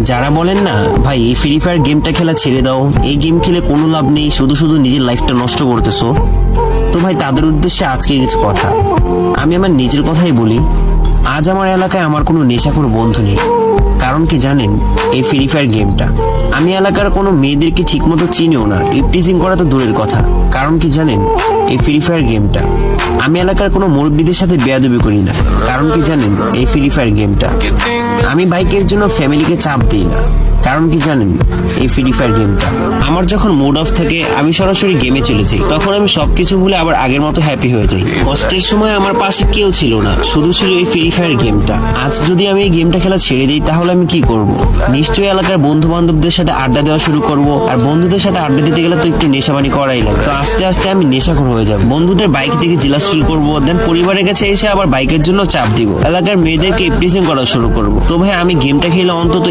যারা বলেন না ভাই এই ফ্রি ফায়ার গেমটা খেলা ছেড়ে দাও, এই গেম খেলে কোনো লাভ নেই, শুধু শুধু নিজের লাইফটা নষ্ট করতেছো, তো ভাই তাদের উদ্দেশ্যে আজকে কিছু কথা। আমি আমার নিজের কথাই বলি, আজ আমার এলাকায় আমার কোনো নেশাখোর বন্ধু নেই। কারণ কি জানেন, এই ফ্রি ফায়ার গেমটা। আমি এলাকার কোনো মেয়েদেরকে ঠিক মতো চিনিও না, ইপটিজিং করা তো দূরের কথা। কারণ কি জানেন, এই ফ্রি ফায়ার গেমটা। আমি এলাকার কোনো মুরব্বীদের সাথে বেয়াদবি করি না। কারণ কি জানেন, এই ফ্রি ফায়ার গেমটা। আমি বাইকের জন্য ফ্যামিলিকে চাপ দিই না। কারণ কি জানেন, এই ফ্রি ফায়ার গেমটা। আমার যখন মুড অফ থাকে আমি সরাসরি গেমে চলে যাই, তখন আমি সবকিছু ভুলে আবার আগের মতো হ্যাপি হয়ে যাই। কষ্টের সময় আমার পাশে কেউ ছিল না, শুধু ছিল এই ফ্রি ফায়ার গেমটা। আজ যদি আমি এই গেমটা খেলা ছেড়ে দিই তাহলে আমি কি করব? নিশ্চয়ই এলাকার বন্ধু বান্ধবদের সাথে আড্ডা দেওয়া শুরু করব, আর বন্ধুদের সাথে আড্ডা দিতে গেলে তো একটু নেশাবানি করাই লাগে। তো আস্তে আস্তে আমি নেশাখোর হয়ে যাব, বন্ধুদের বাইক থেকে জেলাস ফিল করবো, দেন পরিবারের কাছে এসে আবার বাইকের জন্য চাপ দিব, এলাকার মেয়েদেরকে ইপটিজিং করা শুরু করব। তো ভাই আমি গেমটা খেলে অন্তত